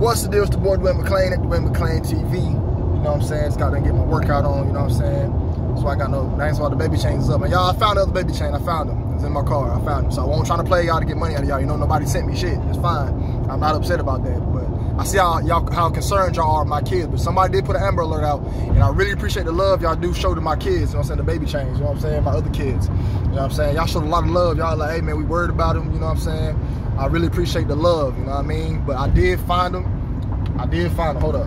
What's the deal? It's the boy Dwayne McClean at Dwayne McClean TV. You know what I'm saying? Just got to get my workout on, you know what I'm saying? So I got no, that's why the baby chain is up. And y'all, I found the other baby chain. I found them. It's in my car. I found them. So I won't try to play y'all to get money out of y'all. You know, nobody sent me shit. It's fine. I'm not upset about that. But I see how concerned y'all are with my kids. But somebody did put an Amber Alert out. And I really appreciate the love y'all do show to my kids. You know what I'm saying? The baby chains. You know what I'm saying? My other kids. You know what I'm saying? Y'all showed a lot of love. Y'all like, hey man, we worried about them. You know what I'm saying? I really appreciate the love. You know what I mean? But I did find them. Hold up.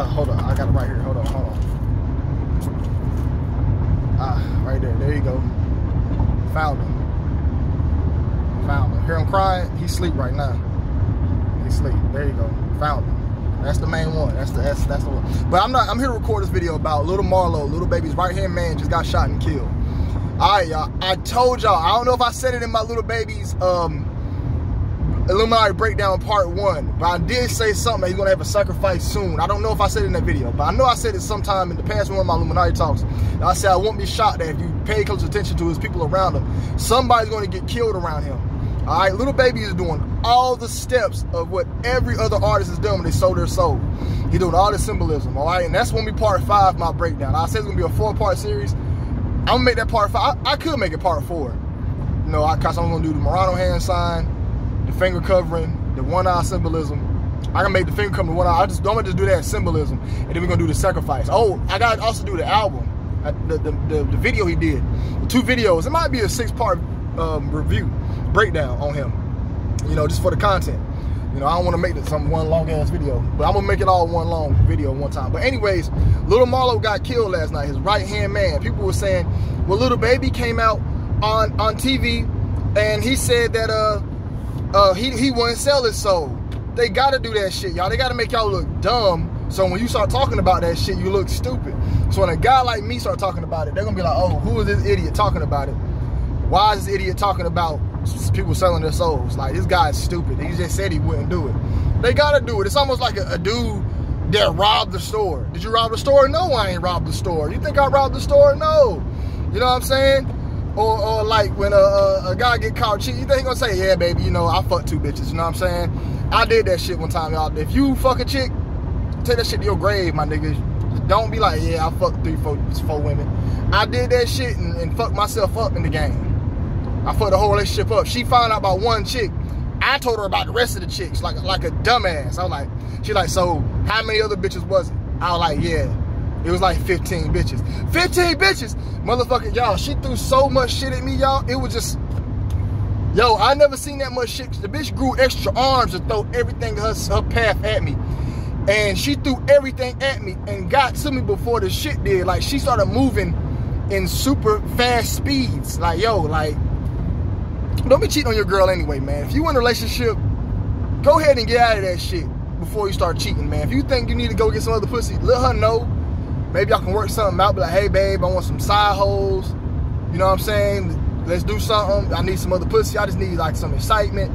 Hold on. I got it right here. Hold on. Right there. There you go. Found him. Hear him crying? He sleep right now. He sleep. There you go. Found him. That's the main one. That's the one. But I'm here to record this video about little Marlo, little baby's right-hand man just got shot and killed. Alright, y'all. I told y'all, I don't know if I said it in my little baby's Illuminati breakdown part 1, but I did say something that he's gonna have a sacrifice soon. I don't know if I said it in that video, but I know I said it sometime in the past one of my Illuminati talks. And I said I won't be shocked that if you pay close attention to his people around him, somebody's gonna get killed around him. All right, little baby is doing all the steps of what every other artist has done when they sold their soul. He's doing all the symbolism, all right, and that's gonna be part 5 of my breakdown. I said it's gonna be a 4-part series. I'm gonna make that part 5. I could make it part 4. You know, cause I'm gonna do the Marlo hand sign, the finger covering, the one-eye symbolism. I can make the finger covering, the one eye. I'm gonna just do that symbolism, and then we're gonna do the sacrifice. Oh, I gotta also do the album, the video he did, the 2 videos. It might be a 6-part review breakdown on him. You know, just for the content. You know, I don't want to make it one long ass video, but I'm gonna make it all one long video one time. But anyways, little Marlo got killed last night. His right-hand man. People were saying, well, little baby came out on TV, and he said that he wouldn't sell his soul. They gotta do that shit, y'all. They gotta make y'all look dumb. So when you start talking about that shit, you look stupid. So when a guy like me start talking about it, they're gonna be like, oh, who is this idiot talking about it? Why is this idiot talking about people selling their souls? Like, this guy is stupid. He just said he wouldn't do it. They gotta do it. It's almost like a dude that robbed the store. Did you rob the store? No, I ain't robbed the store. You think I robbed the store? No. You know what I'm saying? Or like when a guy get caught cheating, you think he gonna say, yeah, baby, you know, I fucked 2 bitches, you know what I'm saying? I did that shit one time, y'all. If you fuck a chick, take that shit to your grave, my niggas. Don't be like, yeah, I fucked 3, 4 women. I did that shit and fucked myself up in the game. I fucked the whole relationship up. She found out about 1 chick. I told her about the rest of the chicks, like a dumbass. I was like, she like, so how many other bitches was it? I was like, yeah. It was like 15 bitches. 15 bitches! Motherfucker, y'all, she threw so much shit at me, y'all. It was just, yo, I never seen that much shit. The bitch grew extra arms to throw everything her path at me. And she threw everything at me and got to me before the shit did. Like, she started moving in super fast speeds. Like, yo, like, don't be cheating on your girl anyway, man. If you in a relationship, go ahead and get out of that shit before you start cheating, man. If you think you need to go get some other pussy, let her know. Maybe y'all can work something out. Be like, hey, babe, I want some side hoes. You know what I'm saying? Let's do something. I need some other pussy. I just need, like, some excitement.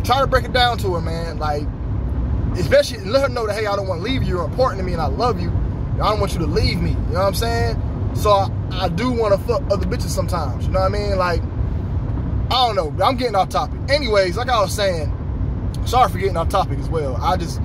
Try to break it down to her, man. Like, especially let her know that, hey, I don't want to leave you. You're important to me and I love you. I don't want you to leave me. You know what I'm saying? So I do want to fuck other bitches sometimes. You know what I mean? Like, I don't know. I'm getting off topic. Anyways, like I was saying, sorry for getting off topic as well. I just,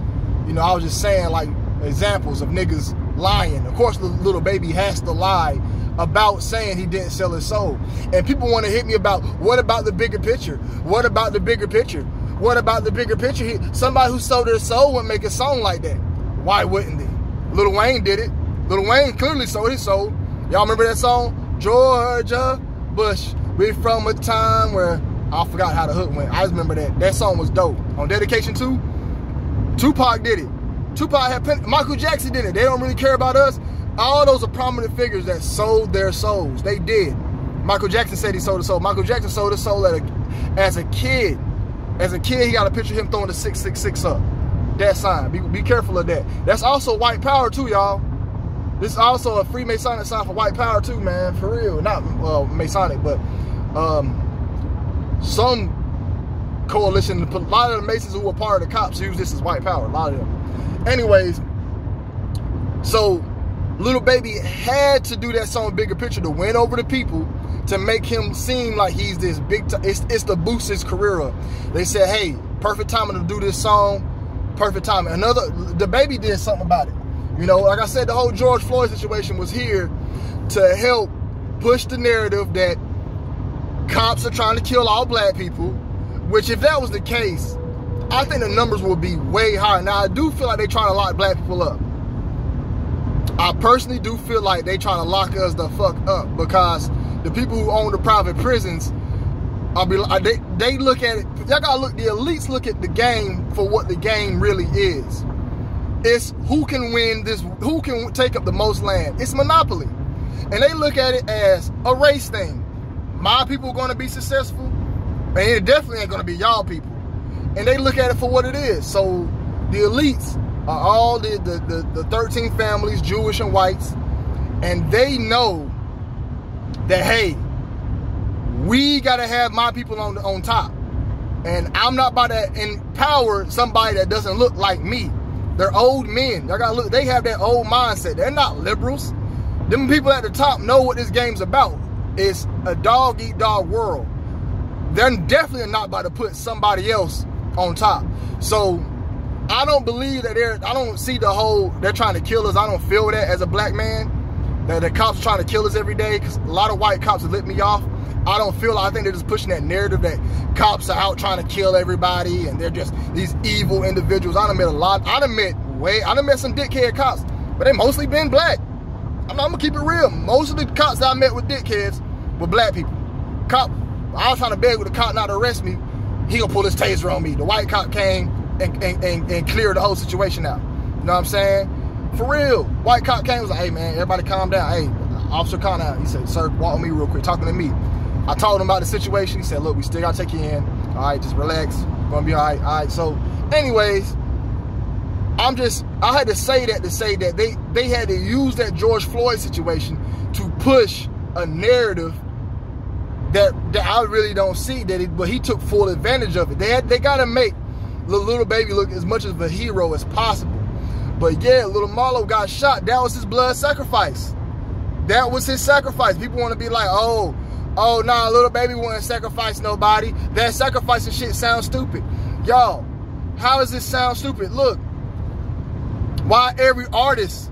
you know, I was just saying, like, examples of niggas lying. Of course, the little baby has to lie about saying he didn't sell his soul. And people want to hit me about, what about the bigger picture? What about the bigger picture? What about the bigger picture? Somebody who sold their soul would make a song like that. Why wouldn't they? Lil Wayne did it. Lil Wayne clearly sold his soul. Y'all remember that song? Georgia Bush. We from a time where, I forgot how the hook went. I just remember that. That song was dope. On Dedication 2, Tupac did it. Tupac had Michael Jackson did it. They don't really care about us. All those are prominent figures that sold their souls. They did. Michael Jackson said he sold his soul. Michael Jackson sold his soul as a kid. As a kid, he got a picture of him throwing the 666 up. That sign. Be careful of that. That's also white power too, y'all. This is also a Freemasonic sign for white power too, man. For real. Not, well, Masonic, but some coalition, a lot of the Masons who were part of the cops use this as white power. A lot of them. Anyways, so little baby had to do that song Bigger Picture to win over the people, to make him seem like he's this big time. It's to boost his career up. They said, hey, perfect timing to do this song. perfect timing. The baby did something about it. You know, like I said, the whole George Floyd situation was here to help push the narrative that cops are trying to kill all black people, which if that was the case, I think the numbers will be way higher. Now, I do feel like they're trying to lock black people up. I personally do feel like they trying to lock us the fuck up, because the people who own the private prisons, they look at it, y'all gotta look, the elites look at the game for what the game really is. It's who can win this, who can take up the most land. It's monopoly. And they look at it as a race thing. My people are gonna be successful, and it definitely ain't gonna be y'all people. And they look at it for what it is. So the elites are all the 13 families, Jewish and whites, and they know that, hey, we gotta have my people on top. And I'm not about to empower somebody that doesn't look like me. They're old men. Y'all gotta look, they have that old mindset. They're not liberals. Them people at the top know what this game's about. It's a dog-eat-dog world. They're definitely not about to put somebody else on top. So I don't believe that I don't see the whole, they're trying to kill us. I don't feel that as a black man, that the cops are trying to kill us every day, because a lot of white cops have lit me off. I don't feel, I think they're just pushing that narrative that cops are out trying to kill everybody and they're just these evil individuals. I done met a lot, I done met some dickhead cops, but they mostly been black. I'm gonna keep it real. Most of the cops that I met with dickheads were black people. Cop, I was trying to beg with the cop not to arrest me. He gonna pull his taser on me. The white cop came and cleared the whole situation out. You know what I'm saying? For real. White cop came and was like, hey man, everybody calm down. Hey, Officer Connor, he said, sir, walk with me real quick, talking to me. I told him about the situation. He said, look, we still gotta take you in. All right, just relax. Gonna be all right. All right, so anyways, I had to say that they had to use that George Floyd situation to push a narrative that I really don't see, but he took full advantage of it. They gotta make the little baby look as much of a hero as possible. But yeah, little Marlo got shot. That was his blood sacrifice. That was his sacrifice. People want to be like, oh, nah, little baby wouldn't sacrifice nobody. That sacrificing shit sounds stupid. Y'all, how does this sound stupid? Look, why every artist,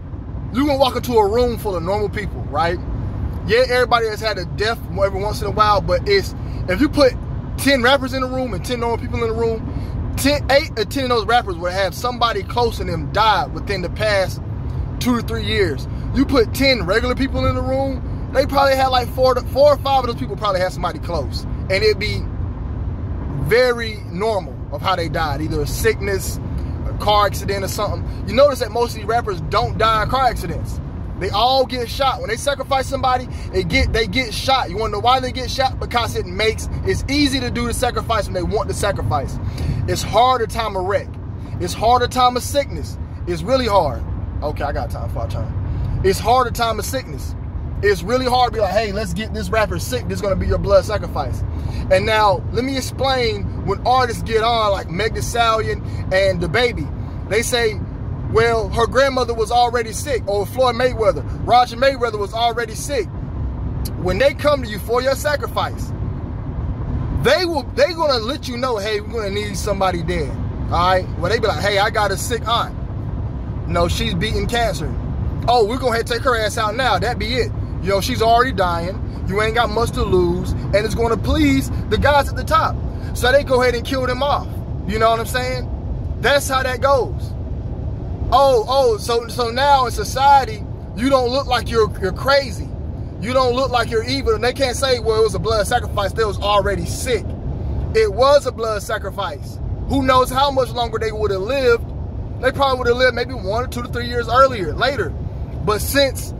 you gonna walk into a room full of normal people, right? Yeah, everybody has had a death every once in a while, but if you put 10 rappers in the room and 10 normal people in the room, 8 or 10 of those rappers would have somebody close to them die within the past 2 to 3 years. You put 10 regular people in the room, they probably had like 4 or 5 of those people probably had somebody close. And it'd be very normal of how they died, either a sickness, a car accident or something. You notice that most of these rappers don't die in car accidents. They all get shot. When they sacrifice somebody, they get shot. You wanna know why they get shot? Because it's easy to do the sacrifice when they want the sacrifice. It's hard at time of wreck. It's hard at time of sickness. It's really hard. Okay, I got time for a time. It's hard at time of sickness. It's really hard to be like, hey, let's get this rapper sick. This is gonna be your blood sacrifice. And now, let me explain when artists get on, like Meg Thee Stallion and DaBaby. They say, well, her grandmother was already sick, or Floyd Mayweather, Roger Mayweather was already sick. When they come to you for your sacrifice, they're gonna let you know, hey, we're gonna need somebody dead. All right? Well, they be like, hey, I got a sick aunt. No, she's beating cancer. Oh, we're gonna have to take her ass out now. That be it. You know, she's already dying. You ain't got much to lose, and it's gonna please the guys at the top. So they go ahead and kill them off. You know what I'm saying? That's how that goes. So now in society, you don't look like you're crazy. You don't look like you're evil. And they can't say, well, it was a blood sacrifice. They was already sick. It was a blood sacrifice. Who knows how much longer they would have lived. They probably would have lived maybe 1 or 2 to 3 years later. But since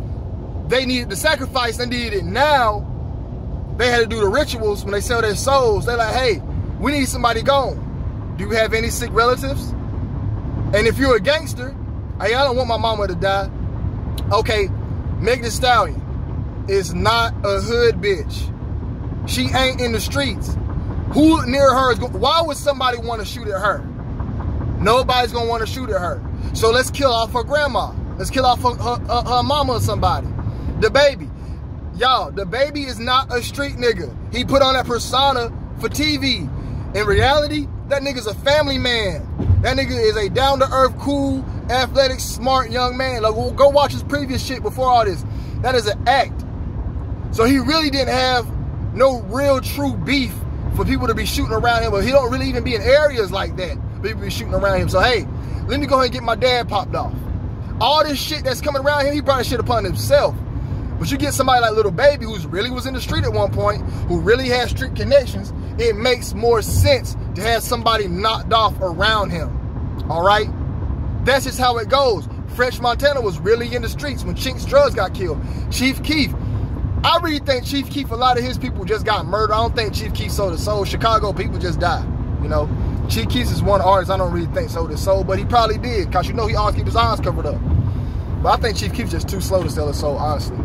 they needed the sacrifice, they needed it now, they had to do the rituals when they sell their souls. They're like, hey, we need somebody gone. Do you have any sick relatives? And if you're a gangster, hey, I don't want my mama to die. Okay, Meg Thee Stallion is not a hood bitch. She ain't in the streets. Who near her is going? Why would somebody want to shoot at her? Nobody's gonna want to shoot at her. So let's kill off her grandma. Let's kill off her mama or somebody. DaBaby, y'all, DaBaby is not a street nigga. He put on that persona for TV. In reality, that nigga's a family man. That nigga is a down-to-earth, cool, athletic, smart young man. Like, go watch his previous shit before all this. That is an act. So he really didn't have no real true beef for people to be shooting around him, but he don't really even be in areas like that. People be shooting around him. So hey, let me go ahead and get my dad popped off. All this shit that's coming around him, he brought this shit upon himself. But you get somebody like Little Baby, who's really was in the street at one point, who really has street connections, it makes more sense to have somebody knocked off around him. All right? That's just how it goes. Fresh Montana was really in the streets when Chink's Drugs got killed. Chief Keef, I really think Chief Keef, a lot of his people just got murdered. I don't think Chief Keef sold his soul. Chicago people just died, you know? Chief Keef is one artist I don't really think sold his soul, but he probably did, because you know he always keep his eyes covered up. But I think Chief Keef's just too slow to sell his soul, honestly.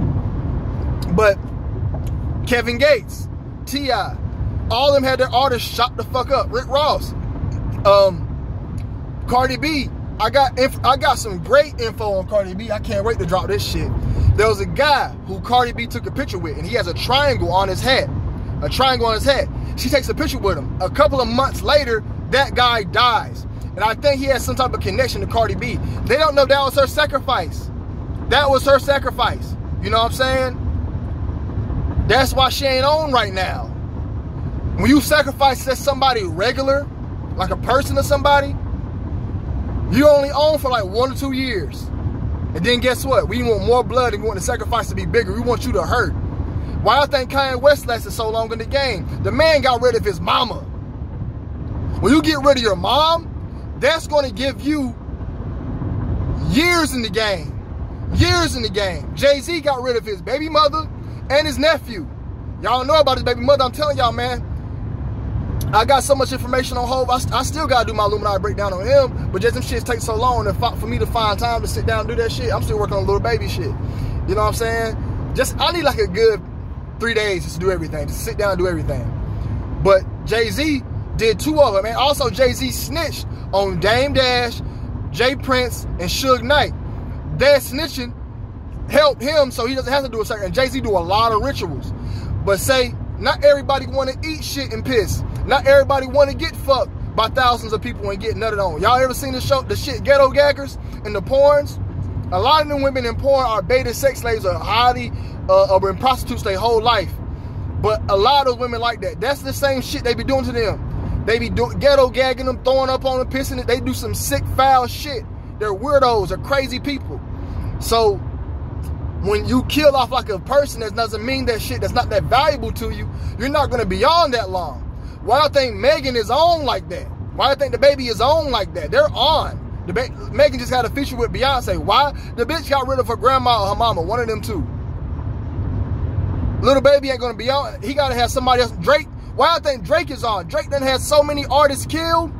But Kevin Gates, T.I., all of them had their artists shot the fuck up. Rick Ross, Cardi B. I got some great info on Cardi B. I can't wait to drop this shit. There was a guy who Cardi B took a picture with, and he has a triangle on his head. A triangle on his head. She takes a picture with him. A couple of months later, that guy dies. And I think he has some type of connection to Cardi B. They don't know that was her sacrifice. That was her sacrifice. You know what I'm saying? That's why she ain't on right now. When you sacrifice to somebody regular, like a person or somebody, you only own for like 1 or 2 years. And then guess what? We want more blood and we want the sacrifice to be bigger. We want you to hurt. Why I think Kanye West lasted so long in the game? The man got rid of his mama. When you get rid of your mom, that's going to give you years in the game. Years in the game. Jay-Z got rid of his baby mother and his nephew. Y'all know about his baby mother. I'm telling y'all, man. I got so much information on Hov. I still got to do my Illuminati breakdown on him, but just them shits take so long for me to find time to sit down and do that shit. I'm still working on Little Baby shit. You know what I'm saying? I need like a good 3 days just to do everything, just sit down and do everything. But Jay-Z did 2 of them. And also Jay-Z snitched on Dame Dash, Jay Prince, and Suge Knight. That snitching helped him so he doesn't have to do a certain. And Jay-Z do a lot of rituals. But say, not everybody want to eat shit and piss. Not everybody want to get fucked by thousands of people and get nutted on. Y'all ever seen the shit Ghetto Gaggers and the porns? A lot of them women in porn are beta sex slaves or highly or been prostitutes their whole life. But a lot of women like that. That's the same shit they be doing to them. They be ghetto gagging them, throwing up on them, pissing it. They do some sick, foul shit. They're weirdos. They're crazy people. So when you kill off like a person, that doesn't mean that shit that's not that valuable to you. You're not going to be on that long. Why do I think Megan is on like that? Why do I think the baby is on like that? They're on. Megan just had a feature with Beyonce. Why? The bitch got rid of her grandma or her mama. One of them two. Little Baby ain't going to be on. He got to have somebody else. Drake. Why I think Drake is on? Drake done had so many artists killed.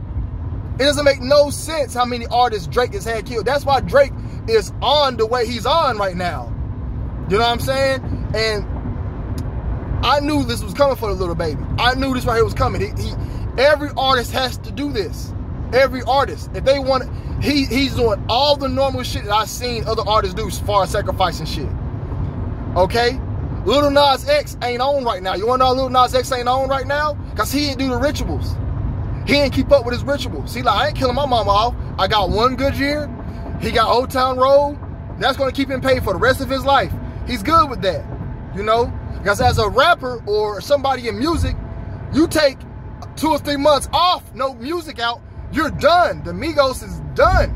It doesn't make no sense how many artists Drake has had killed. That's why Drake is on the way he's on right now. You know what I'm saying? And I knew this was coming for the Little Baby. I knew this right here was coming. Every artist has to do this. Every artist. If they want it, he's doing all the normal shit that I've seen other artists do as far as sacrificing shit. Okay? Lil Nas X ain't on right now. You wanna know Lil Nas X ain't on right now? Because he didn't do the rituals. He didn't keep up with his rituals. See, like, I ain't killing my mama off. I got one good year. He got Old Town Road. That's gonna keep him paid for the rest of his life. He's good with that, you know? Because as a rapper or somebody in music, you take 2 or 3 months off, no music out, you're done. The Migos is done,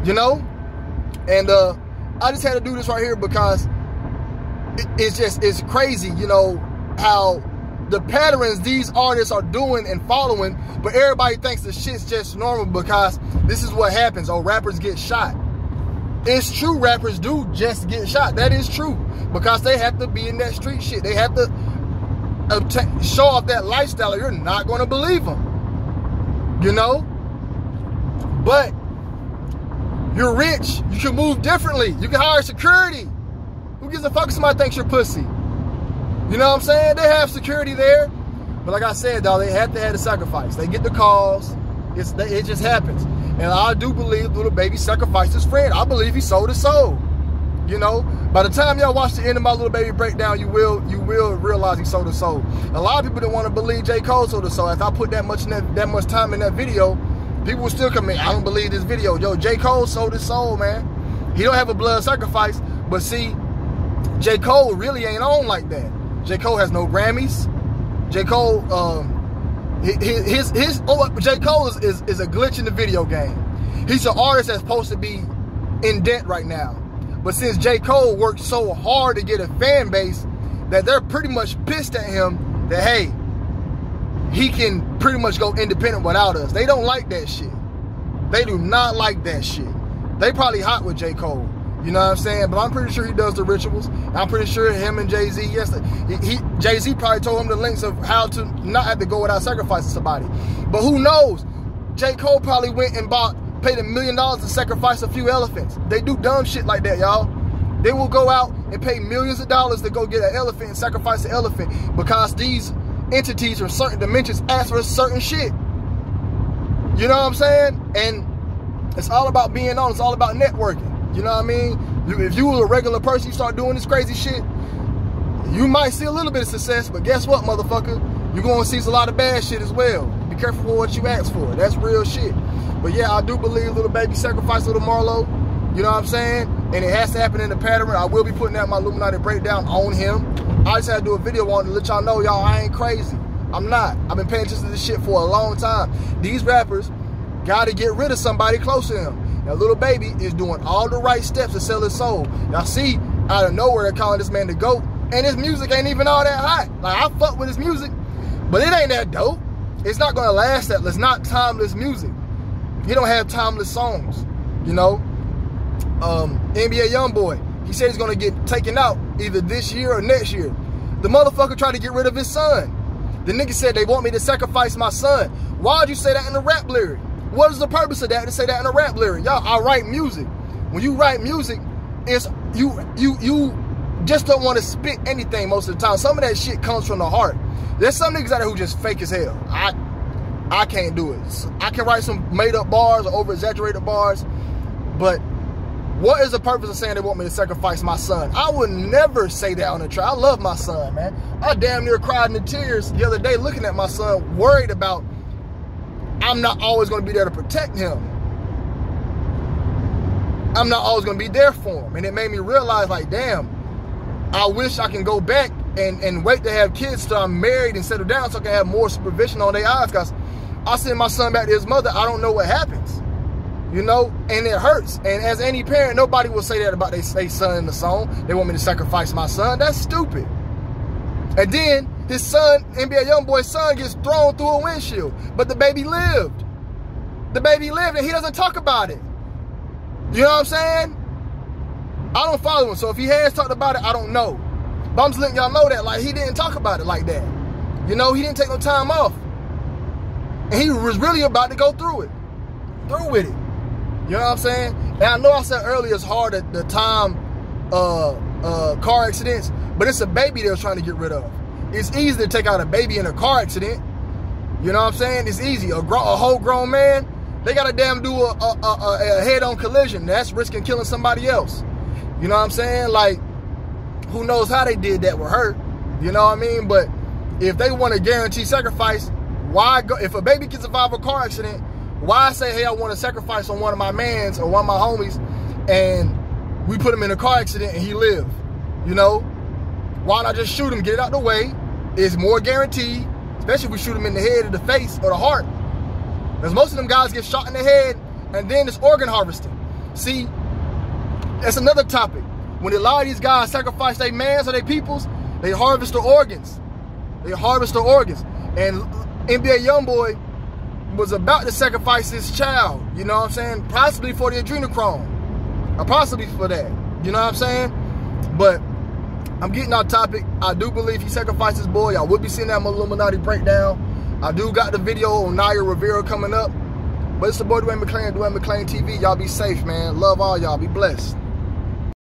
you know? And I just had to do this right here because it's crazy, you know, how the patterns these artists are doing and following, but everybody thinks the shit's just normal because this is what happens. Oh, rappers get shot. It's true, rappers do just get shot. That is true. Because they have to be in that street shit. They have to show off that lifestyle or you're not going to believe them. You know? But you're rich. You can move differently. You can hire security. Who gives a fuck if somebody thinks you're pussy? You know what I'm saying? They have security there. But like I said, dog, they have to have the sacrifice. They get the calls. It just happens. And I do believe Little Baby sacrificed his friend. I believe he sold his soul. You know, by the time y'all watch the end of my Little Baby breakdown, you will realize he sold his soul. A lot of people don't want to believe J. Cole sold his soul. If I put that much time in that video, People will still come in. I don't believe this video. Yo, J. Cole sold his soul, man. He don't have a blood sacrifice, but see, J. Cole really ain't on like that. J. Cole has no Grammys. J. Cole, J. Cole is a glitch in the video game. He's an artist that's supposed to be in debt right now. But since J. Cole worked so hard to get a fan base that they're pretty much pissed at him that, hey, he can pretty much go independent without us. They don't like that shit. They do not like that shit. They probably hot with J. Cole. You know what I'm saying? But I'm pretty sure he does the rituals. I'm pretty sure him and Jay-Z, yes, Jay-Z probably told him the links of how to not have to go without sacrificing somebody. But who knows? J. Cole probably went and paid $1 million to sacrifice a few elephants. They do dumb shit like that, y'all. They will go out and pay millions of dollars to go get an elephant and sacrifice an elephant because these entities or certain dimensions ask for certain shit. You know what I'm saying? And it's all about being on. It's all about networking. You know what I mean? If you were a regular person, you start doing this crazy shit, you might see a little bit of success, but guess what, motherfucker? You're going to see a lot of bad shit as well. Be careful with what you ask for. That's real shit. But yeah, I do believe little baby sacrificed little Marlo. You know what I'm saying? And it has to happen in the pattern. I will be putting out my Illuminati breakdown on him. I just had to do a video on it to let y'all know, y'all, I ain't crazy. I'm not. I've been paying attention to this shit for a long time. These rappers got to get rid of somebody close to them. Now, little baby is doing all the right steps to sell his soul. Y'all see, out of nowhere, they're calling this man the GOAT. And his music ain't even all that hot. Like, I fuck with his music, but it ain't that dope. It's not going to last that. It's not timeless music. He don't have timeless songs, you know. NBA Youngboy, he said he's going to get taken out either this year or next year. The motherfucker tried to get rid of his son. The nigga said they want me to sacrifice my son. Why'd you say that in the rap lyric? What is the purpose of that, to say that in a rap lyric? Y'all, I write music. When you write music, it's you just don't want to spit anything most of the time. Some of that shit comes from the heart. There's some niggas out there who just fake as hell. I can't do it. I can write some made up bars or over exaggerated bars, but what is the purpose of saying they want me to sacrifice my son? I would never say that on the track. I love my son, man. I damn near cried in the tears the other day looking at my son, worried about I'm not always going to be there to protect him. I'm not always going to be there for him. And it made me realize, like, damn, I wish I can go back and wait to have kids till I'm married and settle down so I can have more supervision on their eyes. Because I send my son back to his mother, I don't know what happens. You know, and it hurts. And as any parent, nobody will say that about their son in the song. They want me to sacrifice my son. That's stupid. And then his son, NBA Youngboy's son, gets thrown through a windshield. But the baby lived. The baby lived, and he doesn't talk about it. You know what I'm saying? I don't follow him, so if he has talked about it, I don't know. But I'm just letting y'all know that, like, he didn't talk about it like that. You know, he didn't take no time off. And he was really about to go through it. Through with it. You know what I'm saying? And I know I said earlier it's hard at the time car accidents, but it's a baby they was trying to get rid of. It's easy to take out a baby in a car accident. You know what I'm saying? It's easy. A whole grown man, they got to damn do a head-on collision. That's risking killing somebody else. You know what I'm saying? Like, who knows how they did that with her? You know what I mean? But if they want to guarantee sacrifice, why go? If a baby can survive a car accident, why say, hey, I want to sacrifice on one of my mans or one of my homies, and we put him in a car accident and he lived? You know? Why not just shoot him, get it out the way? It's more guaranteed, especially if we shoot him in the head or the face or the heart. Because most of them guys get shot in the head and then it's organ harvesting. See, that's another topic. When a lot of these guys sacrifice their mans or their peoples, they harvest their organs. They harvest their organs. And NBA Youngboy was about to sacrifice his child, you know what I'm saying? Possibly for the adrenochrome. Or possibly for that. You know what I'm saying? But I'm getting off topic. I do believe he sacrificed his boy. I will be seeing that Illuminati breakdown. I do got the video on Naya Rivera coming up. But it's the boy Duane McClean, Duane McClean TV. Y'all be safe, man. Love all y'all. Be blessed.